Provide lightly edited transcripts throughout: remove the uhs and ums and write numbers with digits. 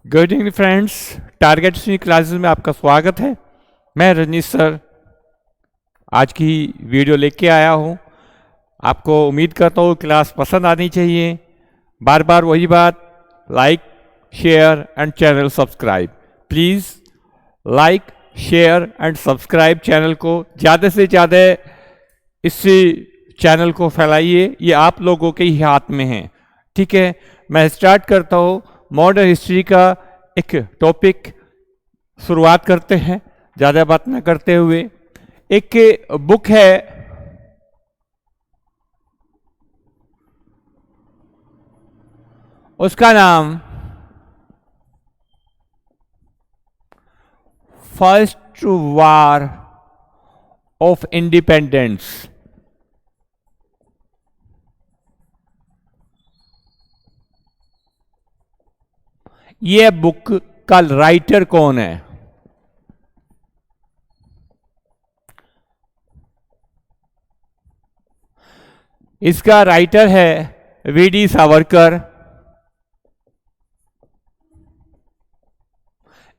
Good evening friends, target study classes में आपका स्वागत है। मैं रजनीश सर आज की वीडियो लेके आया हूँ। आपको उम्मीद करता हूँ क्लास पसंद आनी चाहिए। बार बार वही बात, like share and channel subscribe. Please like share and subscribe channel को, ज़्यादा से ज़्यादा इस चैनल को फैलाइए। ये आप लोगों के ही हाथ में है। ठीक है, मैं स्टार्ट करता हूँ। मॉडर्न हिस्ट्री का एक टॉपिक शुरुआत करते हैं, ज़्यादा बात न करते हुए। एक बुक है, उसका नाम फर्स्ट वार ऑफ इंडिपेंडेंस। ये बुक का राइटर कौन है? इसका राइटर है वीडी सावरकर।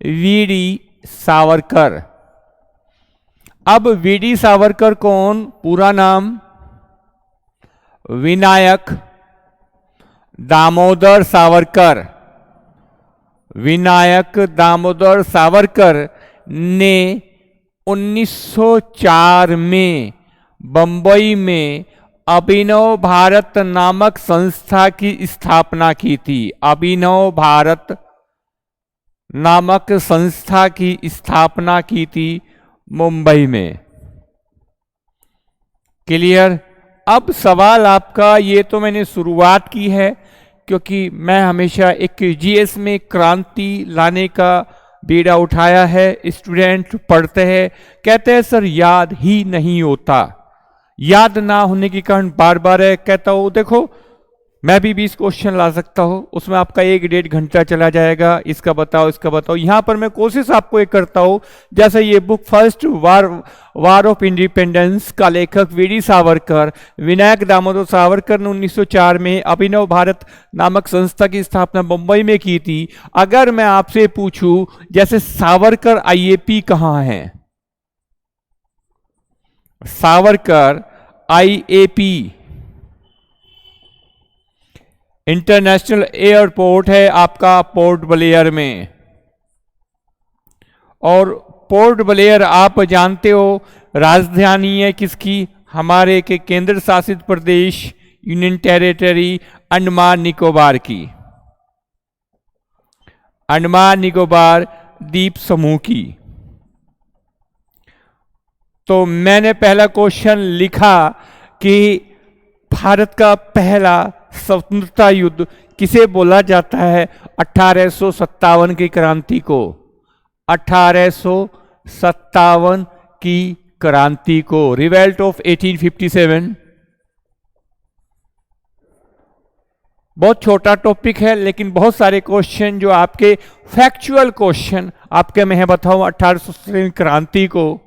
वीडी सावरकर। अब वीडी सावरकर कौन? पूरा नाम विनायक दामोदर सावरकर। विनायक दामोदर सावरकर ने 1904 में बंबई में अभिनव भारत नामक संस्था की स्थापना की थी। अभिनव भारत नामक संस्था की स्थापना की थी मुंबई में। क्लियर? अब सवाल आपका, ये तो मैंने शुरुआत की है क्योंकि मैं हमेशा एक जीएस में क्रांति लाने का बीड़ा उठाया है। स्टूडेंट पढ़ते हैं, कहते हैं सर याद ही नहीं होता। याद ना होने के कारण बार बार कहता हूँ, देखो मैं भी 20 क्वेश्चन ला सकता हूँ, उसमें आपका 1-1.5 घंटा चला जाएगा। इसका बताओ, इसका बताओ। यहां पर मैं कोशिश आपको एक करता हूँ, जैसे ये book first war of independence का लेखक वीडी सावरकर, विनायक दामोदर सावरकर ने 1904 में अभिनव भारत नामक संस्था की स्थापना मुंबई में की थी। अगर मैं आपसे पूछूं, जैसे सावरकर आईएपी कहाँ है? सावरकर आईएपी इंटरनेशनल एयरपोर्ट है आपका पोर्ट ब्लेयर में। और पोर्ट ब्लेयर आप जानते हो राजधानी है किसकी? हमारे के केंद्र शासित प्रदेश यूनियन टेरिटरी अंडमान निकोबार की, अंडमान निकोबार द्वीप समूह की। तो मैंने पहला क्वेश्चन लिखा कि भारत का पहला स्वतंत्रता युद्ध किसे बोला जाता है? 1857 की क्रांति को। 1857 की क्रांति को, रिवॉल्ट ऑफ 1857। बहुत छोटा टॉपिक है लेकिन बहुत सारे क्वेश्चन जो आपके फैक्चुअल क्वेश्चन आपके मैं बताऊं। 1857 क्रांति को,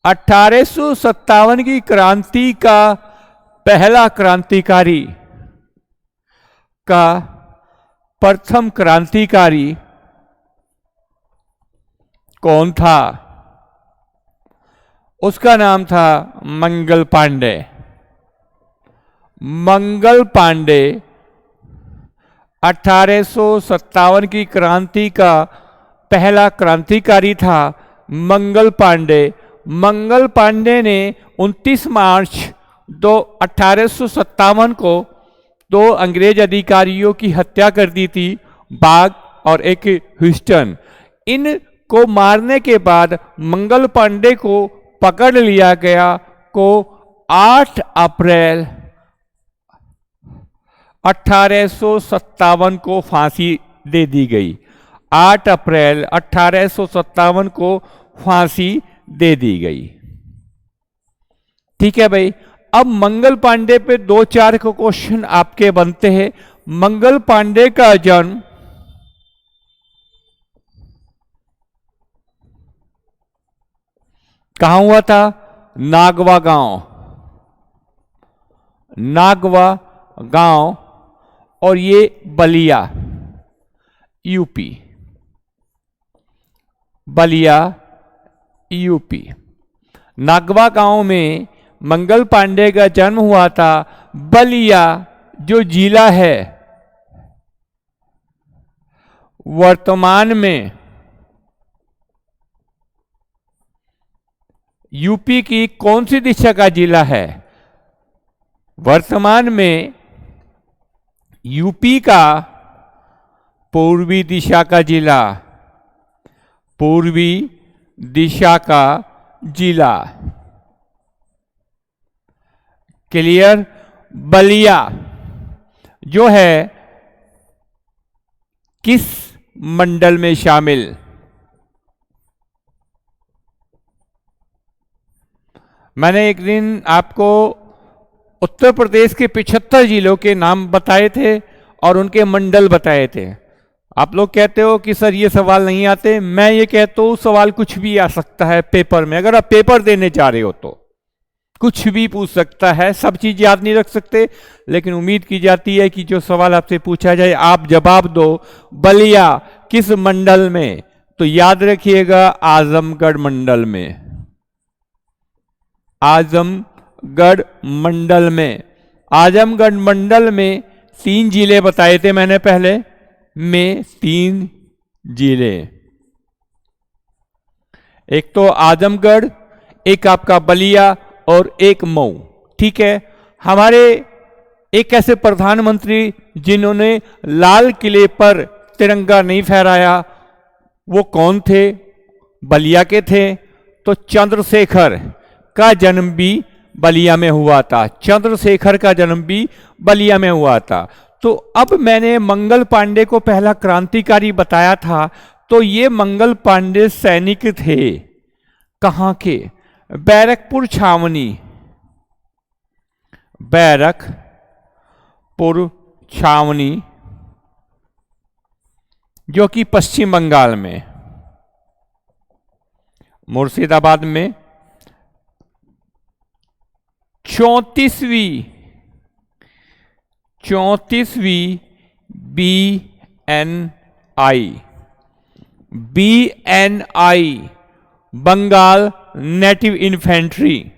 1857 की क्रांति का पहला क्रांतिकारी का प्रथम क्रांतिकारी कौन था? उसका नाम था मंगल पांडे। मंगल पांडे 1857 की क्रांति का पहला क्रांतिकारी था। मंगल पांडे। मंगल पांडे ने 29 मार्च 1857 को 2 अंग्रेज अधिकारियों की हत्या कर दी थी, बाग और एक ह्यूस्टन। इनको मारने के बाद मंगल पांडे को पकड़ लिया गया, को 8 अप्रैल 1857 को फांसी दे दी गई। 8 अप्रैल 1857 को फांसी दे दी गई। ठीक है भाई। अब मंगल पांडे पे 2-4 को क्वेश्चन आपके बनते हैं। मंगल पांडे का जन्म कहां हुआ था? नागवा गांव। नागवा गांव और ये बलिया, यूपी, बलिया यूपी। नागवा गांव में मंगल पांडे का जन्म हुआ था। बलिया जो जिला है वर्तमान में यूपी की कौन सी दिशा का जिला है? वर्तमान में यूपी का पूर्वी दिशा का जिला, पूर्वी दिशा का जिला। क्लियर? बलिया जो है किस मंडल में शामिल? मैंने एक दिन आपको उत्तर प्रदेश के 75 जिलों के नाम बताए थे और उनके मंडल बताए थे। आप लोग कहते हो कि सर ये सवाल नहीं आते। मैं ये कहता हूं सवाल कुछ भी आ सकता है पेपर में। अगर आप पेपर देने जा रहे हो तो कुछ भी पूछ सकता है, सब चीज याद नहीं रख सकते, लेकिन उम्मीद की जाती है कि जो सवाल आपसे पूछा जाए आप जवाब दो। बलिया किस मंडल में? तो याद रखिएगा आजमगढ़ मंडल में, आजमगढ़ मंडल में। आजमगढ़ मंडल में 3 जिले बताए थे मैंने पहले में, 3 जिले, एक तो आजमगढ़, एक आपका बलिया और एक मऊ। ठीक है। हमारे एक ऐसे प्रधानमंत्री जिन्होंने लाल किले पर तिरंगा नहीं फहराया, वो कौन थे? बलिया के थे। तो चंद्रशेखर का जन्म भी बलिया में हुआ था। चंद्रशेखर का जन्म भी बलिया में हुआ था। तो अब मैंने मंगल पांडे को पहला क्रांतिकारी बताया था, तो ये मंगल पांडे सैनिक थे। कहां के? बैरकपुर छावनी, बैरकपुर छावनी जो कि पश्चिम बंगाल में, मुर्शिदाबाद में 34वीं BNI Bengal native infantry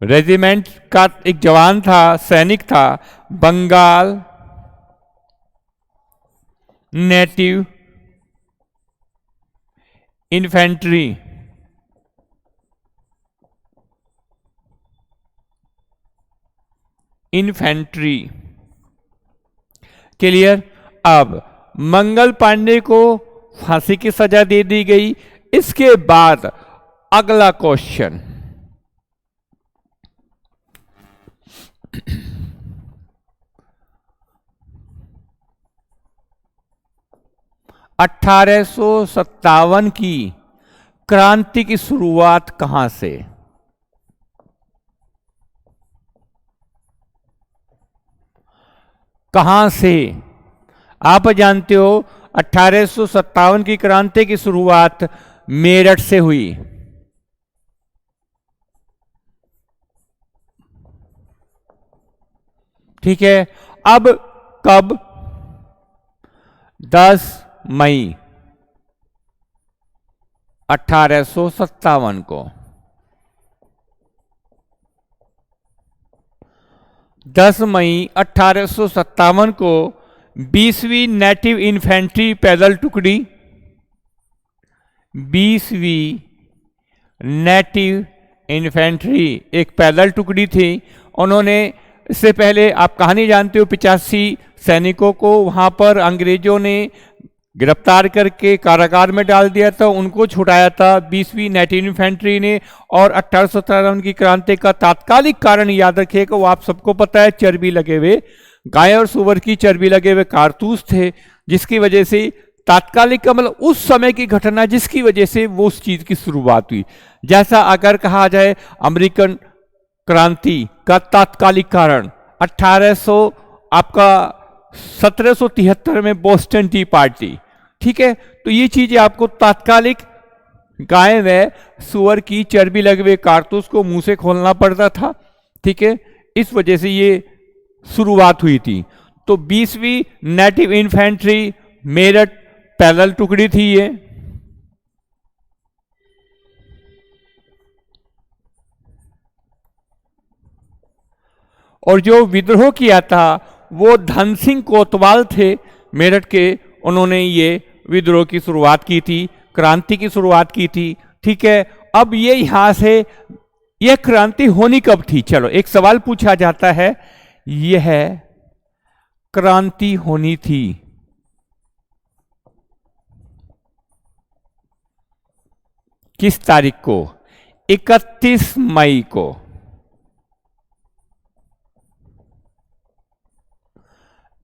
regiment का एक जवान था, सैनिक था। Bengal native infantry, infantry. Clear? अब मंगल पांडे को फांसी की सजा दे दी गई। इसके बाद अगला क्वेश्चन, (1857) की क्रांति की शुरुआत कहां से? कहां से? आप जानते हो 1857 की क्रांति की शुरुआत मेरठ से हुई। ठीक है। अब कब? 10 मई 1857 को। 10 मई 1857 को 20वीं नेटिव इन्फेंट्री पैदल टुकड़ी, 20वीं नेटिव इन्फेंट्री एक पैदल टुकड़ी थी। उन्होंने, इससे पहले आप कहानी जानते हो, 85 सैनिकों को वहां पर अंग्रेजों ने गिरफ्तार करके कारागार में डाल दिया था, उनको छुड़ाया था 20वीं नेटिव इन्फेंट्री ने। और 1857 की क्रांति का तात्कालिक कारण याद रखिएगा, वो आप सबको पता है, चर्बी लगे हुए, गाय और सुअर की चर्बी लगे हुए कारतूस थे, जिसकी वजह से तात्कालिक का मतलब उस समय की घटना जिसकी वजह से वो उस चीज की शुरुआत हुई। जैसा अगर कहा जाए अमेरिकन क्रांति का तात्कालिक कारण 1773 में बोस्टन टी पार्टी। ठीक है। तो ये चीजें आपको तात्कालिक, गाय व सुअर की चर्बी लगे हुए कारतूस को मुंह से खोलना पड़ता था। ठीक है। इस वजह से ये शुरुआत हुई थी। तो 20वीं नेटिव इन्फेंट्री मेरठ पैदल टुकड़ी थी ये। और जो विद्रोह किया था वो धन सिंह कोतवाल थे मेरठ के, उन्होंने ये विद्रोह की शुरुआत की थी, क्रांति की शुरुआत की थी। ठीक है, अब ये यहां से यह क्रांति होनी कब थी? चलो एक सवाल पूछा जाता है, यह क्रांति होनी थी किस तारीख को? 31 मई को।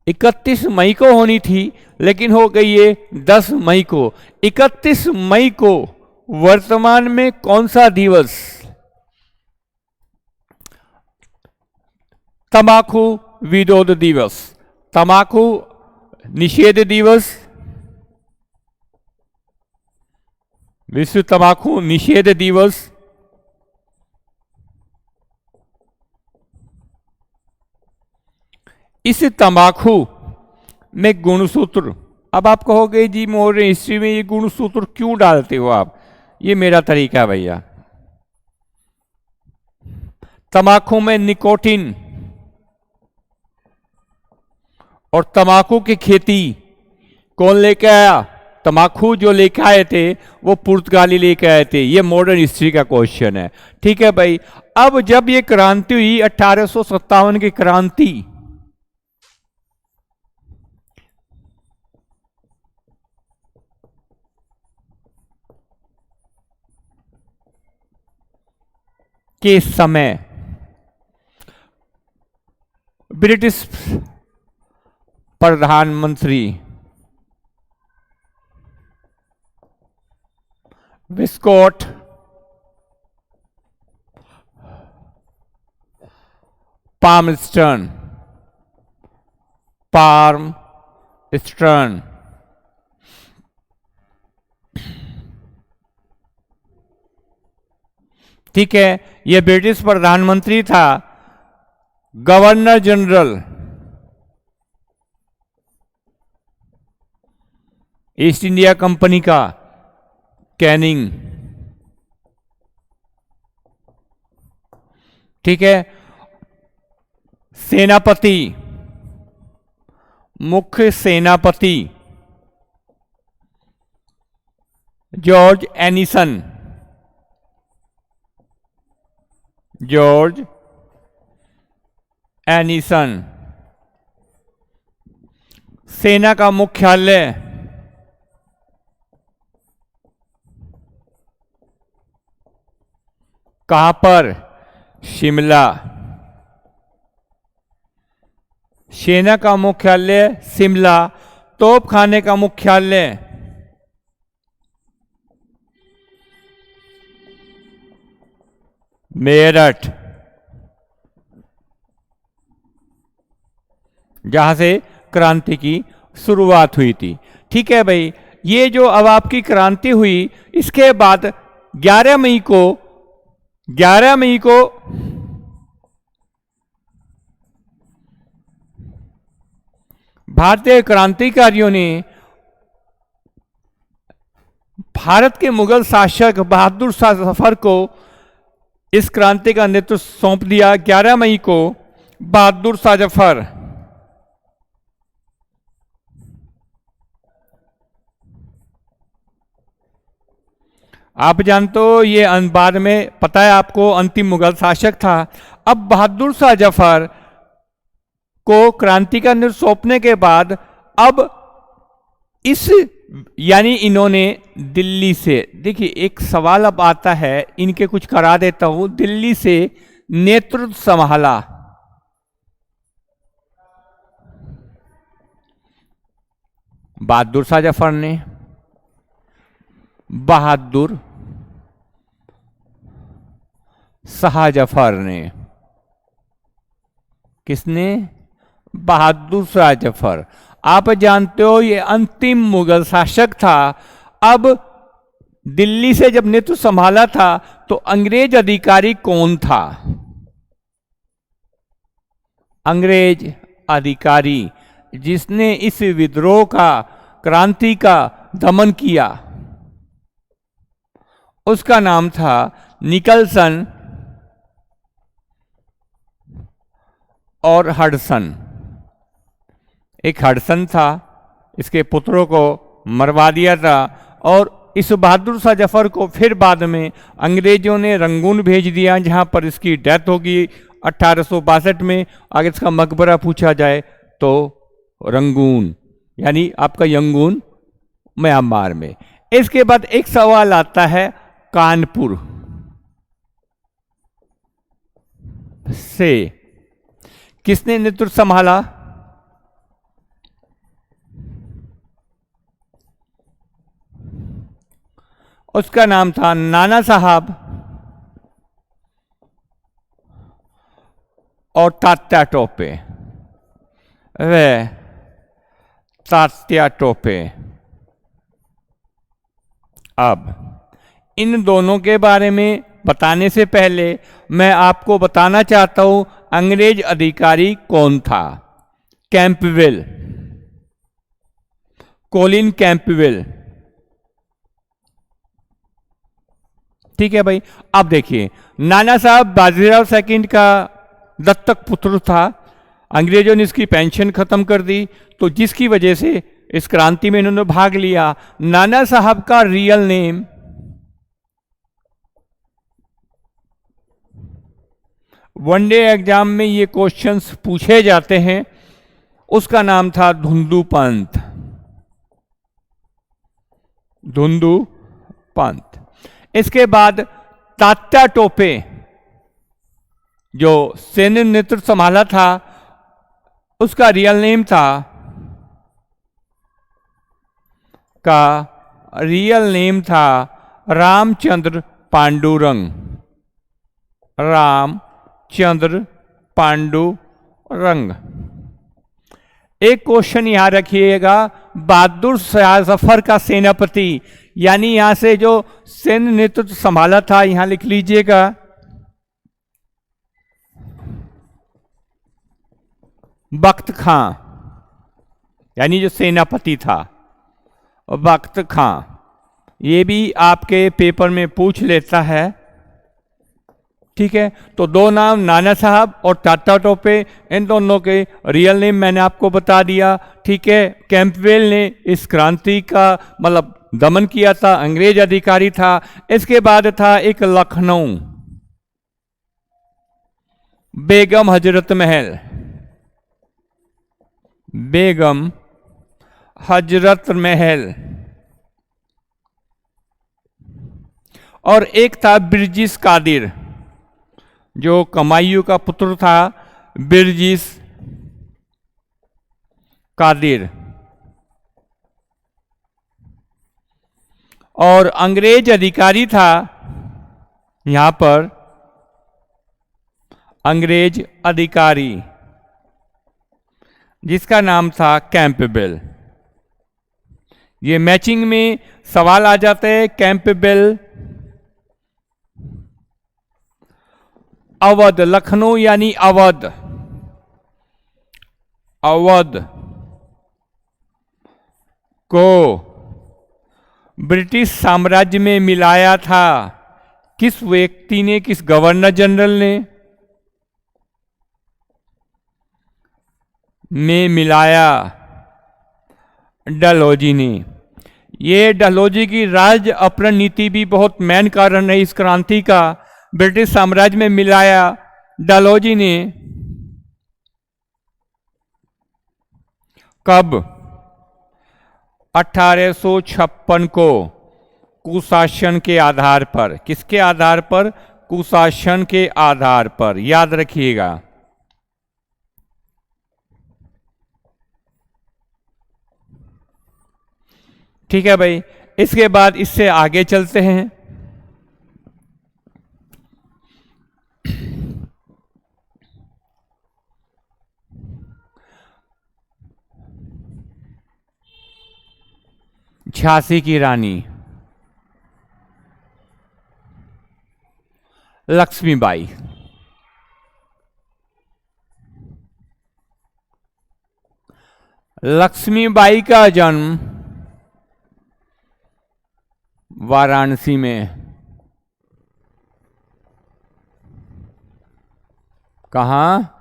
31 मई को होनी थी, लेकिन हो गई ये 10 मई को। 31 मई को वर्तमान में कौन सा दिवस? तंबाकू विरोध दिवस, तंबाकू निषेध दिवस, विश्व तंबाकू निषेध दिवस। इस तंबाकू में गुणसूत्र, अब आप कहोगे जी मॉडर्न हिस्ट्री में ये गुणसूत्र क्यों डालते हो आप? ये मेरा तरीका है भैया। तंबाकू में निकोटीन, और तंबाकू की खेती कौन लेके आया? तंबाकू जो लेके आए थे वो पुर्तगाली लेके आए थे। ये मॉडर्न हिस्ट्री का क्वेश्चन है। ठीक है भाई, अब जब ये क्रांति हुई 1857 की क्रांति, के समय ब्रिटिश प्रधानमंत्री विस्कॉट पामस्टर्न ठीक है, यह ब्रिटिश प्रधानमंत्री था। Governor general east India company का कैनिंग। ठीक है, सेनापति, मुख्य सेनापति जॉर्ज एनिसन, जॉर्ज एनिसन। सेना का मुख्यालय कहां पर? शिमला। सेना का मुख्यालय शिमला, तोपखाने का मुख्यालय मेरठ, जहां से क्रांति की शुरुआत हुई थी। ठीक है भाई, ये जो अब आपकी क्रांति हुई, इसके बाद 11 मई को भारतीय क्रांतिकारियों ने भारत के मुगल शासक बहादुर शाह जफर को इस क्रांति का नेतृत्व सौंप दिया। 11 मई को बहादुर शाह जफर आप जानते हो, ये बाद में पता है आपको, अंतिम मुगल शासक था। अब बहादुर शाह जफर को क्रांति का नेतृत्व सौंपने के बाद अब इस यानी इन्होंने दिल्ली से, देखिए एक सवाल अब आता है, इनके कुछ करा देता हूं, दिल्ली से नेतृत्व संभाला बहादुर शाह जफर ने। बहादुर शाह जफर ने, किसने? बहादुर शाह जफर। आप जानते हो ये अंतिम मुगल शासक था। अब दिल्ली से जब नेतृत्व संभाला था तो अंग्रेज अधिकारी कौन था? अंग्रेज अधिकारी जिसने इस विद्रोह का क्रांति का दमन किया उसका नाम था निकलसन और हडसन। एक हडसन था, इसके पुत्रों को मरवा दिया था और इस बहादुर शाह जफर को फिर बाद में अंग्रेजों ने रंगून भेज दिया, जहां पर इसकी डेथ होगी 1862 में। अगर इसका मकबरा पूछा जाए तो रंगून यानी आपका यंगून म्यांमार में। इसके बाद एक सवाल आता है कानपुर से किसने नेतृत्व संभाला? उसका नाम था नाना साहब और तात्या टोपे। वे तात्या टोपे। अब इन दोनों के बारे में बताने से पहले मैं आपको बताना चाहता हूं अंग्रेज अधिकारी कौन था। Campbell, Colin Campbell. ठीक है भाई। अब देखिए, नाना साहब बाजीराव सेकंड का दत्तक पुत्र था। अंग्रेजों ने इसकी पेंशन खत्म कर दी, तो जिसकी वजह से इस क्रांति में इन्होंने भाग लिया। नाना साहब का रियल नेम वनडे एग्जाम में ये क्वेश्चंस पूछे जाते हैं, उसका नाम था धुंधु पंत। धुंधु पंत। इसके बाद तात्या टोपे जो सैन्य नेतृत्व संभाला था, उसका रियल नेम था रामचंद्र पांडुरंग। रामचंद्र पांडुरंग। एक क्वेश्चन यहां रखिएगा, बहादुर शाह जफर का सेनापति, यानी यहां से जो सैन्य नेतृत्व संभाला था, यहां लिख लीजिएगा बख्त खां, यानी जो सेनापति था बख्त खां। ये भी आपके पेपर में पूछ लेता है। ठीक है, तो दो नाम नाना साहब और तात्या टोपे, इन दोनों के रियल नेम मैंने आपको बता दिया। ठीक है, कैंपवेल ने इस क्रांति का मतलब दमन किया था, अंग्रेज अधिकारी था। इसके बाद था एक लखनऊ, बेगम हजरत महल। बेगम हजरत महल। और एक था बिरजिस कादिर, जो कमाइयों का पुत्र था, बिरजिस कादिर। और अंग्रेज अधिकारी था यहां पर, अंग्रेज अधिकारी जिसका नाम था कैंपबेल। ये मैचिंग में सवाल आ जाते हैं। कैंपबेल अवध, लखनऊ यानी अवध, अवध को ब्रिटिश साम्राज्य में मिलाया था। किस व्यक्ति ने, किस गवर्नर जनरल ने मिलाया? डलहौजी ने। ये डलहौजी की राज्य अपहरण नीति भी बहुत मेन कारण है इस क्रांति का। ब्रिटिश साम्राज्य में मिलाया डलहौजी ने। कब? 1856 को, कुशासन के आधार पर। किसके आधार पर? कुशासन के आधार पर, याद रखिएगा। ठीक है भाई। इसके बाद इससे आगे चलते हैं। झांसी की रानी लक्ष्मीबाई। लक्ष्मीबाई का जन्म वाराणसी में। कहाँ?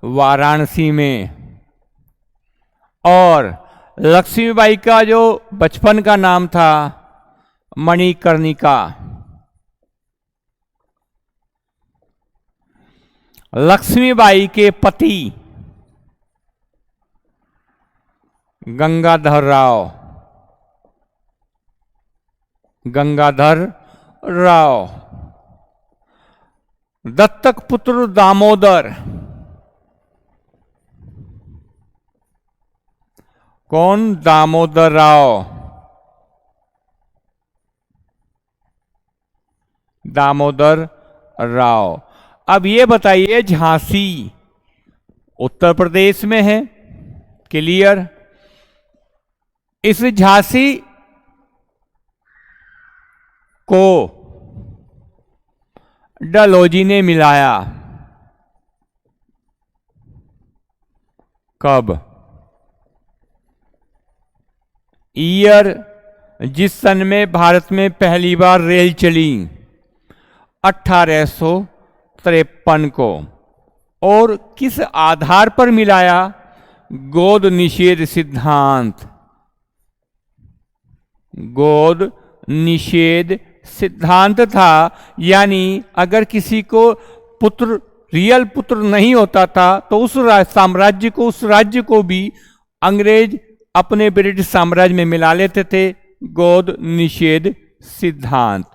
वाराणसी में। और लक्ष्मीबाई का जो बचपन का नाम था मणिकर्णिका। लक्ष्मीबाई के पति गंगाधर राव। गंगाधर राव। दत्तक पुत्र दामोदर। कौन? दामोदर राव। दामोदर राव। अब ये बताइए, झांसी उत्तर प्रदेश में है, क्लियर। इस झांसी को डलहौजी ने मिलाया कब? ईयर जिस सन में भारत में पहली बार रेल चली, 1853 को। और किस आधार पर मिलाया? गोद निषेध सिद्धांत। गोद निषेध सिद्धांत था। यानी अगर किसी को पुत्र, रियल पुत्र नहीं होता था तो उस साम्राज्य को, उस राज्य को भी अंग्रेज अपने ब्रिटिश साम्राज्य में मिला लेते थे। गोद निषेध सिद्धांत।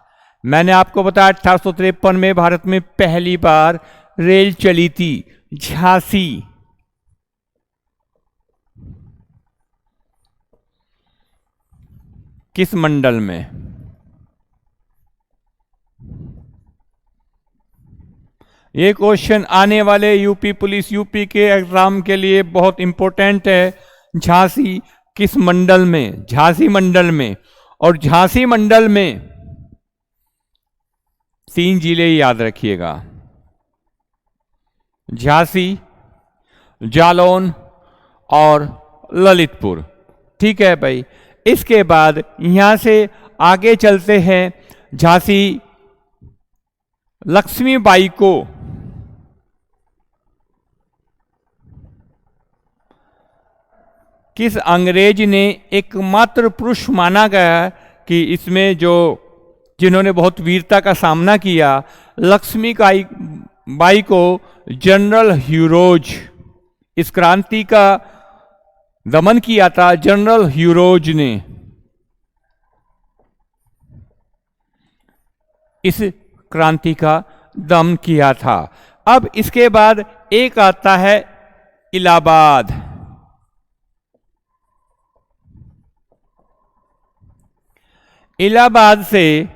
मैंने आपको बताया 1853 में भारत में पहली बार रेल चली थी, झांसी। किस मंडल में? ये क्वेश्चन आने वाले यूपी पुलिस, यूपी के एग्जाम के लिए बहुत इंपॉर्टेंट है। झांसी किस मंडल में? झांसी मंडल में। और झांसी मंडल में 3 जिले याद रखिएगा, झांसी, जालौन और ललितपुर। ठीक है भाई। इसके बाद यहां से आगे चलते हैं। झांसी लक्ष्मीबाई को किस अंग्रेज ने एकमात्र पुरुष माना गया कि इसमें जो जिन्होंने बहुत वीरता का सामना किया, लक्ष्मीबाई को जनरल ह्यूरोज, इस क्रांति का दमन किया था जनरल ह्यूरोज ने। इस क्रांति का दमन किया था। अब इसके बाद एक आता है इलाहाबाद। इलाहाबाद से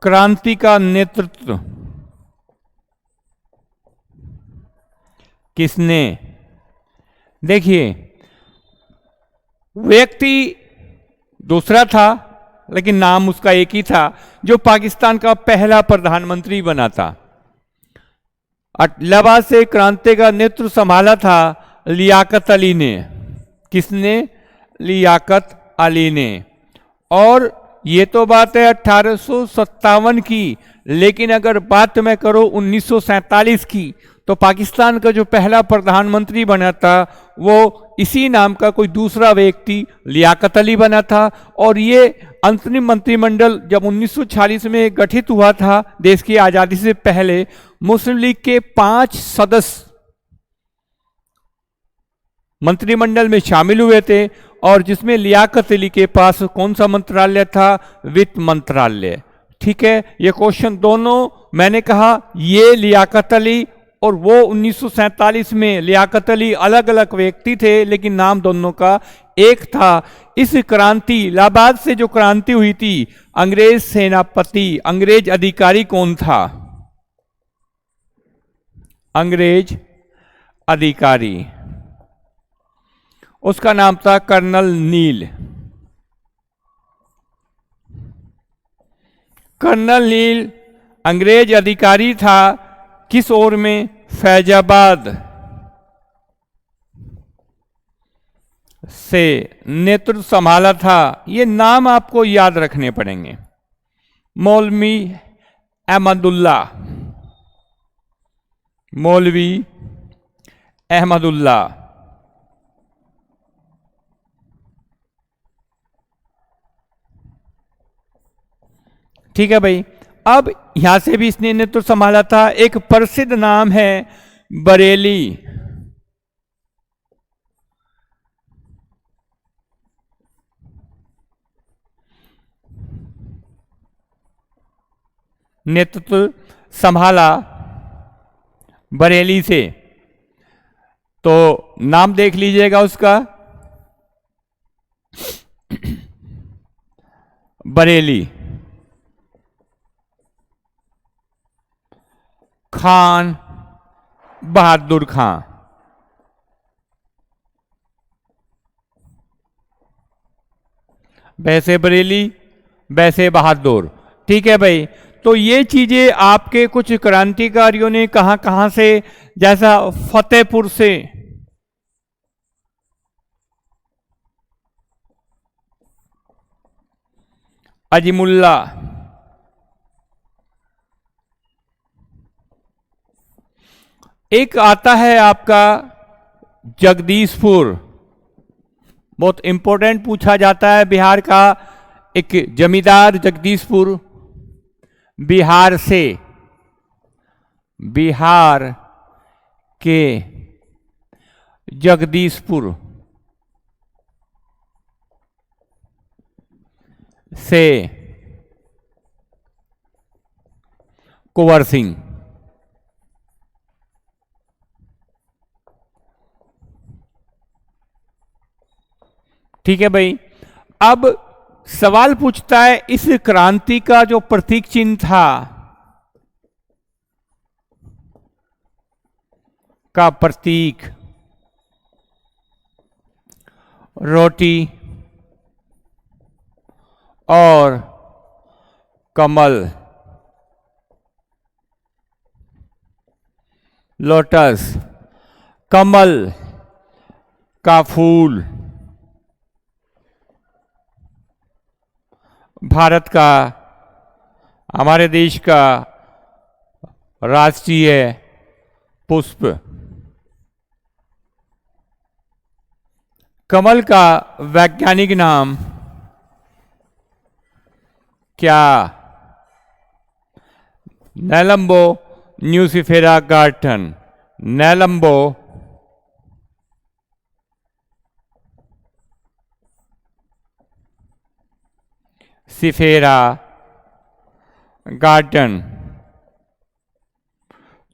क्रांति का नेतृत्व किसने? देखिए, व्यक्ति दूसरा था लेकिन नाम उसका एक ही था, जो पाकिस्तान का पहला प्रधानमंत्री बना था। इलाहाबाद से क्रांति का नेतृत्व संभाला था लियाकत अली ने। किसने? लियाकत अली ने। और ये तो बात है 1857 की, लेकिन अगर बात मैं करूं 1947 की, तो पाकिस्तान का जो पहला प्रधानमंत्री बना था वो इसी नाम का कोई दूसरा व्यक्ति लियाकत अली बना था। और ये अंतरिम मंत्रिमंडल जब 1946 में गठित हुआ था, देश की आजादी से पहले, मुस्लिम लीग के 5 सदस्य मंत्रिमंडल में शामिल हुए थे। और जिसमें लियाकत अली के पास कौन सा मंत्रालय था? वित्त मंत्रालय। ठीक है। ये क्वेश्चन दोनों मैंने कहा, ये लियाकत अली और वो 1947 में लियाकत अली अलग अलग व्यक्ति थे, लेकिन नाम दोनों का एक था। इस क्रांति, इलाहाबाद से जो क्रांति हुई थी, अंग्रेज सेनापति, अंग्रेज अधिकारी कौन था? अंग्रेज अधिकारी, उसका नाम था कर्नल नील। कर्नल नील अंग्रेज अधिकारी था। किस ओर में? फैजाबाद। से नेतृत्व संभाला था, ये नाम आपको याद रखने पड़ेंगे। मौलवी अहमदुल्ला, मौलवी अहमदुल्ला। ठीक है भाई। अब यहां से भी इसने नेतृत्व संभाला था। एक प्रसिद्ध नाम है बरेली, नेतृत्व संभाला बरेली से। तो नाम देख लीजिएगा उसका, बरेली। खान बहादुर खां। वैसे बरेली, वैसे बहादुर। ठीक है भाई। तो ये चीजें आपके कुछ क्रांतिकारियों ने कहां कहां से, जैसा फतेहपुर से, अजीमुल्ला, एक आता है आपका जगदीशपुर, बहुत इंपॉर्टेंट पूछा जाता है बिहार का। एक जमींदार जगदीशपुर, बिहार से, बिहार के जगदीशपुर से कुंवर सिंह। ठीक है भाई। अब सवाल पूछता है इस क्रांति का जो प्रतीक चिन्ह था, का प्रतीक रोटी और कमल, लोटस, कमल का फूल, भारत का, हमारे देश का राष्ट्रीय पुष्प। कमल का वैज्ञानिक नाम क्या? नेलंबो न्यूसिफेरा गार्टन, नेलंबो सिफेरा गार्डन।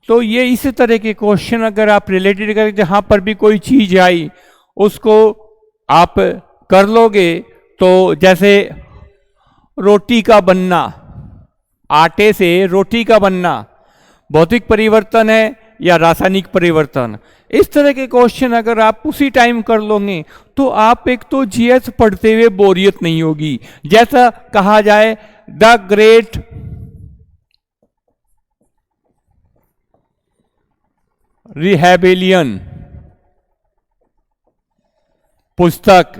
तो ये इस तरह के क्वेश्चन अगर आप रिलेटेड करें, जहां पर भी कोई चीज आई उसको आप कर लोगे, तो जैसे रोटी का बनना, आटे से रोटी का बनना भौतिक परिवर्तन है या रासायनिक परिवर्तन, इस तरह के क्वेश्चन अगर आप उसी टाइम कर लोगे तो आप एक तो जीएस पढ़ते हुए बोरियत नहीं होगी। जैसा कहा जाए द ग्रेट रिहेबिलियन पुस्तक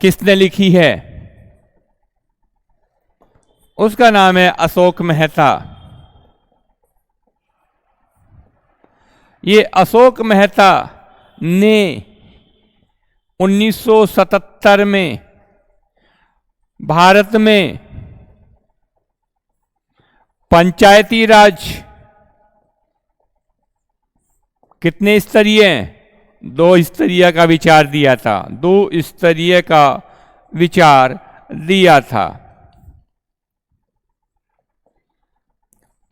किसने लिखी है? उसका नाम है अशोक मेहता। ये अशोक मेहता ने 1977 में भारत में पंचायती राज कितने स्तरीय? 2 स्तरीय का विचार दिया था, 2 स्तरीय का विचार दिया था।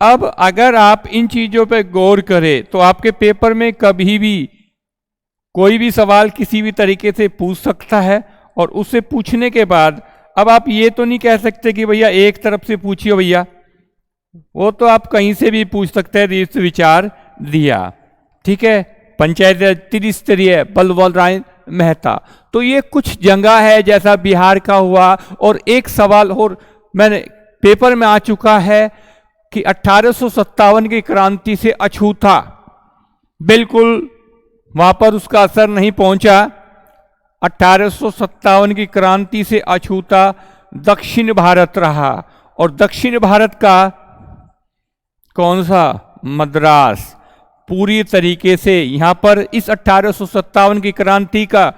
अब अगर आप इन चीजों पर गौर करें तो आपके पेपर में कभी भी कोई भी सवाल किसी भी तरीके से पूछ सकता है, और उससे पूछने के बाद अब आप ये तो नहीं कह सकते कि भैया एक तरफ से पूछिए भैया, वो तो आप कहीं से भी पूछ सकते हैं, इस विचार दिया। ठीक है। पंचायत त्रिस्तरीय बलवल राय मेहता। तो ये कुछ जगह है, जैसा बिहार का हुआ। और एक सवाल और मैंने पेपर में आ चुका है कि 1857 की क्रांति से अछूता, बिल्कुल वहां पर उसका असर नहीं पहुंचा। 1857 की क्रांति से अछूता दक्षिण भारत रहा, और दक्षिण भारत का कौन सा? मद्रास। पूरी तरीके से यहां पर इस 1857 की क्रांति का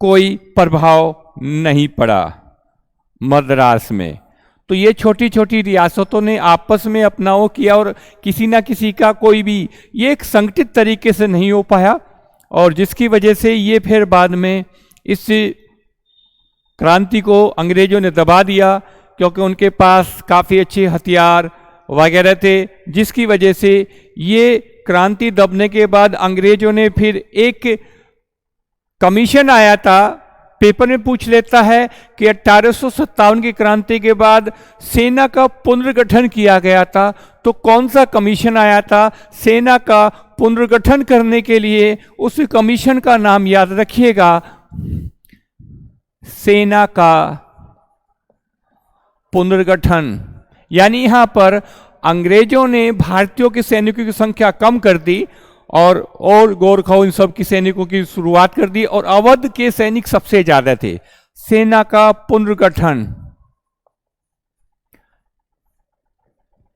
कोई प्रभाव नहीं पड़ा मद्रास में। तो ये छोटी छोटी रियासतों ने आपस में अपना वो किया, और किसी ना किसी का कोई भी ये एक संगठित तरीके से नहीं हो पाया, और जिसकी वजह से ये फिर बाद में इस क्रांति को अंग्रेजों ने दबा दिया, क्योंकि उनके पास काफ़ी अच्छे हथियार वगैरह थे, जिसकी वजह से ये क्रांति दबने के बाद अंग्रेजों ने फिर एक कमीशन आया था, पेपर में पूछ लेता है कि 1857 की क्रांति के बाद सेना का पुनर्गठन किया गया था, तो कौन सा कमीशन आया था सेना का पुनर्गठन करने के लिए? उस कमीशन का नाम याद रखिएगा, सेना का पुनर्गठन। यानी यहां पर अंग्रेजों ने भारतीयों के सैनिकों की संख्या कम कर दी, और गोरखाओं इन सब की सैनिकों की शुरुआत कर दी, और अवध के सैनिक सबसे ज्यादा थे। सेना का पुनर्गठन,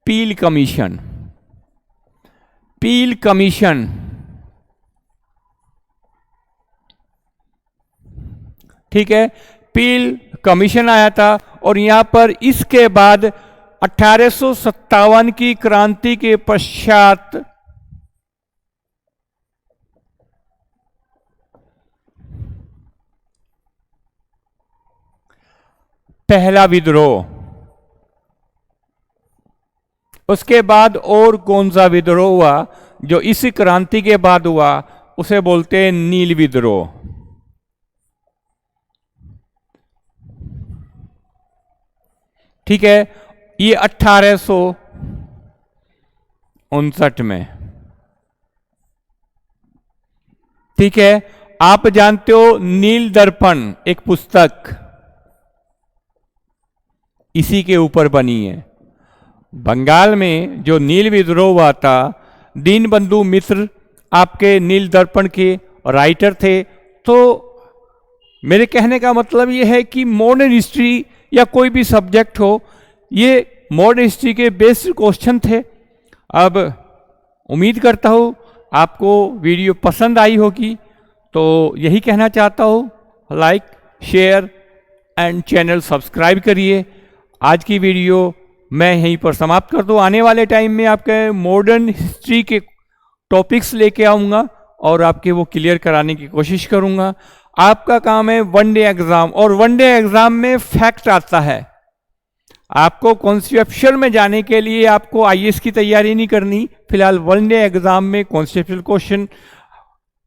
पील कमीशन। पील कमीशन, ठीक है, पील कमीशन आया था, और यहां पर इसके बाद 1857 की क्रांति के पश्चात पहला विद्रोह, उसके बाद और कौन सा विद्रोह हुआ जो इस क्रांति के बाद हुआ, उसे बोलते हैं नील विद्रोह। ठीक है, ये 1859 में। ठीक है, आप जानते हो नील दर्पण एक पुस्तक इसी के ऊपर बनी है। बंगाल में जो नील विद्रोह हुआ था, दीनबंधु मित्र आपके नील दर्पण के राइटर थे। तो मेरे कहने का मतलब ये है कि मॉडर्न हिस्ट्री या कोई भी सब्जेक्ट हो, ये मॉडर्न हिस्ट्री के बेस्ड क्वेश्चन थे। अब उम्मीद करता हूँ आपको वीडियो पसंद आई होगी, तो यही कहना चाहता हूँ, like share and channel subscribe करिए। आज की वीडियो मैं यहीं पर समाप्त कर दूँ। आने वाले टाइम में आपके मॉडर्न हिस्ट्री के टॉपिक्स लेके आऊँगा और आपके वो क्लियर कराने की कोशिश करूँगा। आपका काम है वनडे एग्ज़ाम, और वनडे एग्ज़ाम में फैक्ट आता है। आपको कॉन्सेप्चुअल में जाने के लिए आपको आईएएस की तैयारी नहीं करनी। फिलहाल वनडे एग्ज़ाम में कॉन्सेप्चुअल क्वेश्चन,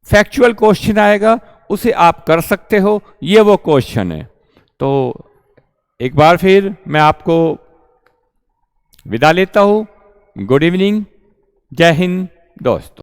फैक्चुअल क्वेश्चन आएगा, उसे आप कर सकते हो, ये वो क्वेश्चन है। तो एक बार फिर मैं आपको विदा लेता हूँ। गुड इवनिंग, जय हिंद दोस्तों।